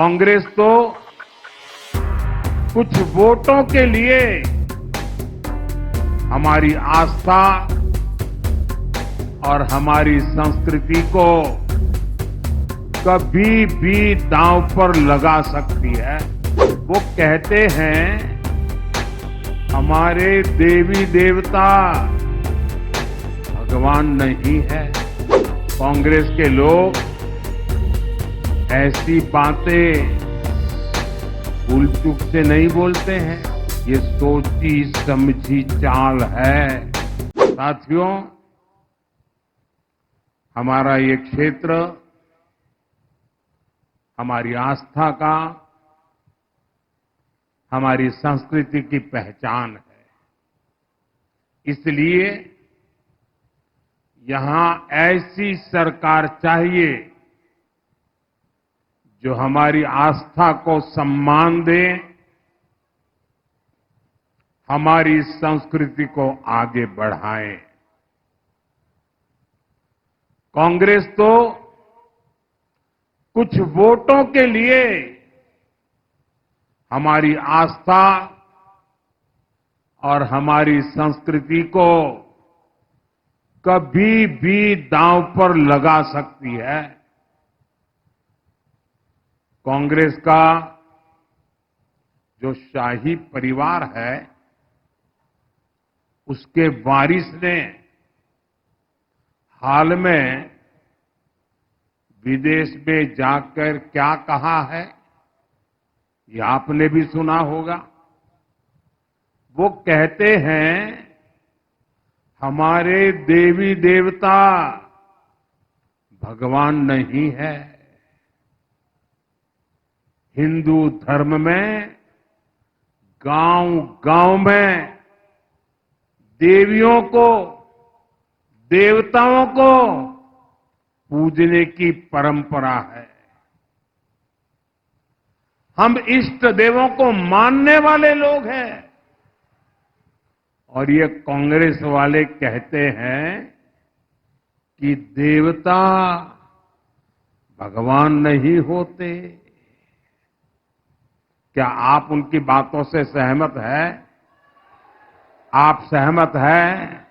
कांग्रेस तो कुछ वोटों के लिए हमारी आस्था और हमारी संस्कृति को कभी भी दांव पर लगा सकती है। वो कहते हैं हमारे देवी देवता भगवान नहीं है। कांग्रेस के लोग ऐसी बातें भूल चूक से नहीं बोलते हैं, ये सोची समझी चाल है। साथियों, हमारा ये क्षेत्र हमारी आस्था का, हमारी संस्कृति की पहचान है। इसलिए यहां ऐसी सरकार चाहिए जो हमारी आस्था को सम्मान दे, हमारी संस्कृति को आगे बढ़ाए। कांग्रेस तो कुछ वोटों के लिए हमारी आस्था और हमारी संस्कृति को कभी भी दांव पर लगा सकती है। कांग्रेस का जो शाही परिवार है, उसके वारिस ने हाल में विदेश में जाकर क्या कहा है, ये आपने भी सुना होगा। वो कहते हैं हमारे देवी देवता भगवान नहीं है। हिंदू धर्म में गांव-गांव में देवियों को, देवताओं को पूजने की परंपरा है। हम इष्ट देवों को मानने वाले लोग हैं। और ये कांग्रेस वाले कहते हैं कि देवता भगवान नहीं होते। क्या आप उनकी बातों से सहमत हैं? आप सहमत हैं?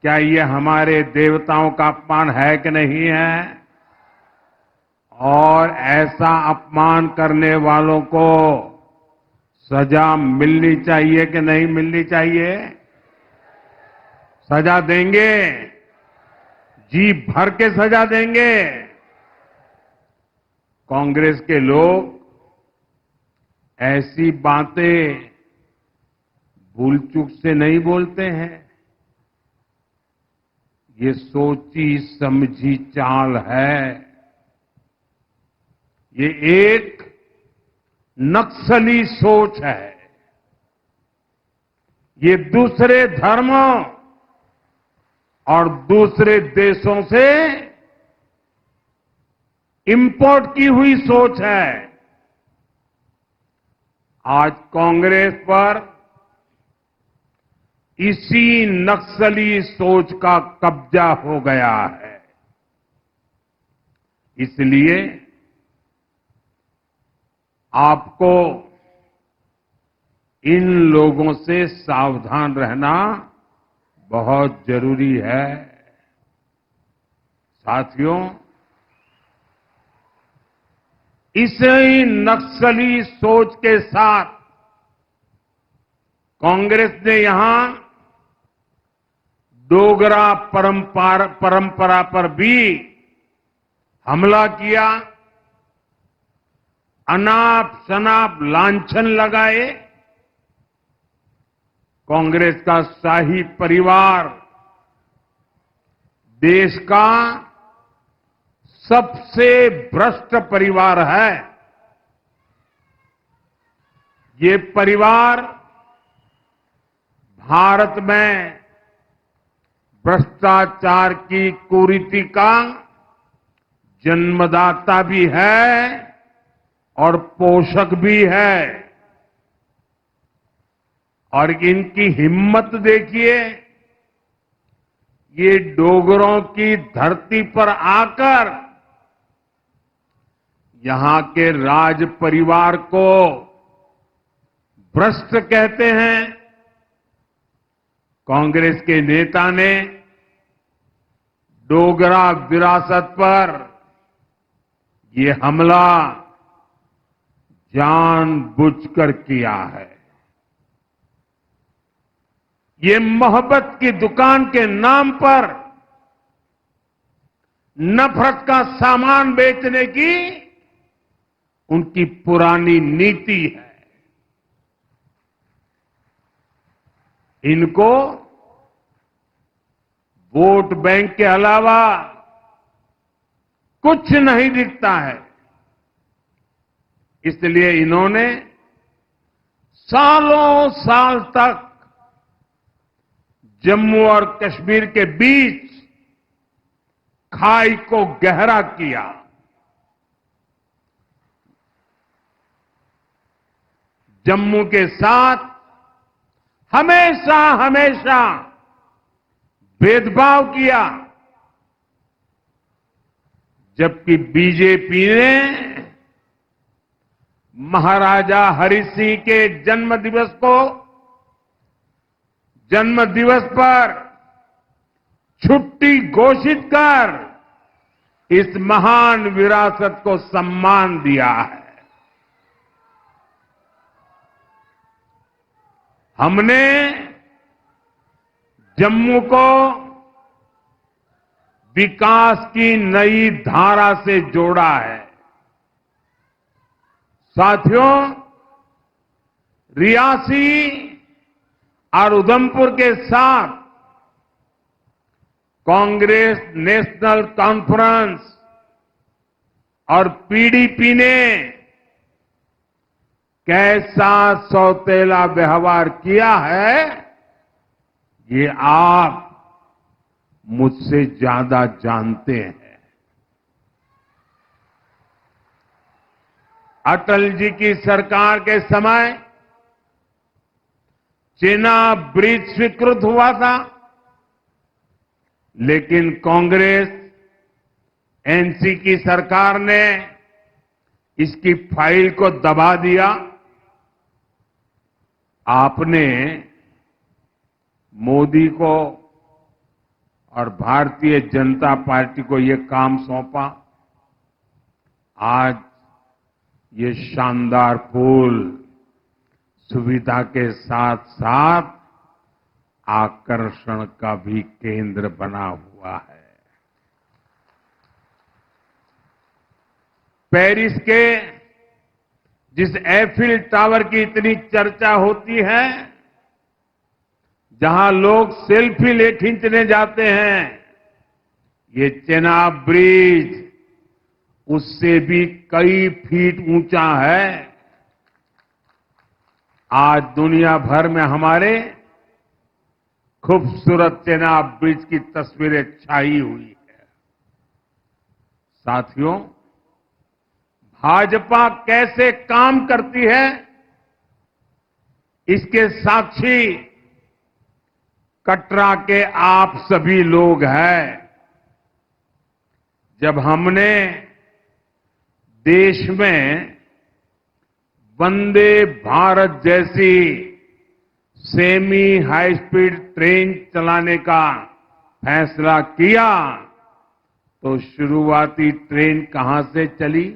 क्या ये हमारे देवताओं का अपमान है कि नहीं है? और ऐसा अपमान करने वालों को सजा मिलनी चाहिए कि नहीं मिलनी चाहिए? सजा देंगे, जी भर के सजा देंगे। कांग्रेस के लोग ऐसी बातें भूल चूक से नहीं बोलते हैं, ये सोची समझी चाल है। ये एक नक्सली सोच है। ये दूसरे धर्मों और दूसरे देशों से इंपोर्ट की हुई सोच है। आज कांग्रेस पर इसी नक्सली सोच का कब्जा हो गया है। इसलिए आपको इन लोगों से सावधान रहना बहुत जरूरी है। साथियों, इसी नक्सली सोच के साथ कांग्रेस ने यहां डोगरा परंपरा पर भी हमला किया, अनाप शनाप लांछन लगाए। कांग्रेस का शाही परिवार देश का सबसे भ्रष्ट परिवार है। ये परिवार भारत में भ्रष्टाचार की कुरीति का जन्मदाता भी है और पोषक भी है। और इनकी हिम्मत देखिए, ये डोगरों की धरती पर आकर यहां के राज परिवार को भ्रष्ट कहते हैं। कांग्रेस के नेता ने डोगरा विरासत पर ये हमला जानबूझकर किया है। ये मोहब्बत की दुकान के नाम पर नफरत का सामान बेचने की उनकी पुरानी नीति है। इनको वोट बैंक के अलावा कुछ नहीं दिखता है। इसलिए इन्होंने सालों साल तक जम्मू और कश्मीर के बीच खाई को गहरा किया। जम्मू के साथ हमेशा हमेशा भेदभाव किया, जबकि बीजेपी ने महाराजा हरि सिंह के जन्म दिवस पर छुट्टी घोषित कर इस महान विरासत को सम्मान दिया है। हमने जम्मू को विकास की नई धारा से जोड़ा है। साथियों, रियासी और उधमपुर के साथ कांग्रेस नेशनल कॉन्फ्रेंस और पीडीपी ने कैसा सौतेला व्यवहार किया है, ये आप मुझसे ज्यादा जानते हैं। अटल जी की सरकार के समय चेनाब ब्रिज स्वीकृत हुआ था, लेकिन कांग्रेस एनसी की सरकार ने इसकी फाइल को दबा दिया। आपने मोदी को और भारतीय जनता पार्टी को ये काम सौंपा। आज ये शानदार पुल सुविधा के साथ साथ आकर्षण का भी केंद्र बना हुआ है। पेरिस के जिस एफिल टावर की इतनी चर्चा होती है, जहां लोग सेल्फी खींचने जाते हैं, ये चेनाब ब्रिज उससे भी कई फीट ऊंचा है। आज दुनिया भर में हमारे खूबसूरत चेनाब ब्रिज की तस्वीरें छाई हुई है। साथियों, भाजपा कैसे काम करती है, इसके साक्षी कटरा के आप सभी लोग हैं। जब हमने देश में वंदे भारत जैसी सेमी हाई स्पीड ट्रेन चलाने का फैसला किया, तो शुरुआती ट्रेन कहां से चली?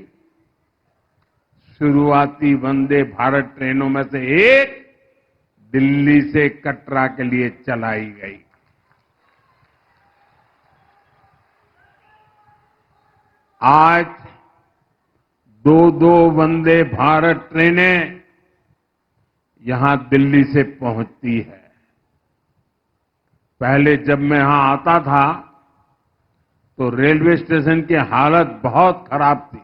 शुरुआती वंदे भारत ट्रेनों में से एक दिल्ली से कटरा के लिए चलाई गई। आज दो वंदे भारत ट्रेनें यहां दिल्ली से पहुंचती है। पहले जब मैं यहां आता था तो रेलवे स्टेशन की हालत बहुत खराब थी।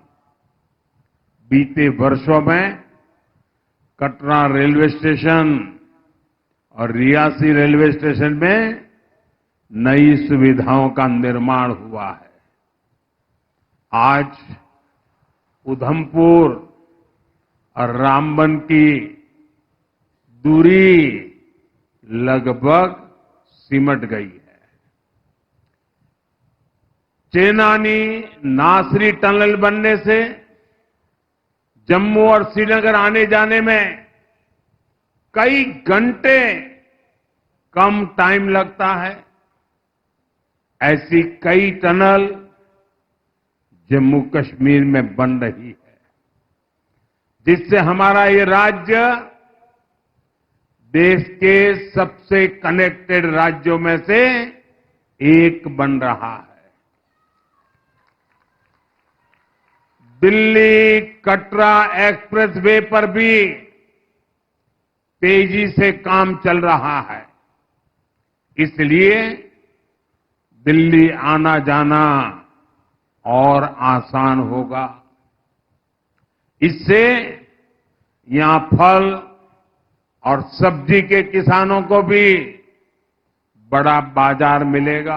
बीते वर्षों में कटरा रेलवे स्टेशन और रियासी रेलवे स्टेशन में नई सुविधाओं का निर्माण हुआ है। आज उधमपुर और रामबन की दूरी लगभग सिमट गई है। चेनानी नासरी टनल बनने से जम्मू और श्रीनगर आने जाने में कई घंटे कम टाइम लगता है। ऐसी कई टनल जम्मू कश्मीर में बन रही है, जिससे हमारा ये राज्य देश के सबसे कनेक्टेड राज्यों में से एक बन रहा है। दिल्ली कटरा एक्सप्रेस वे पर भी तेजी से काम चल रहा है। इसलिए दिल्ली आना जाना और आसान होगा। इससे यहां फल और सब्जी के किसानों को भी बड़ा बाजार मिलेगा।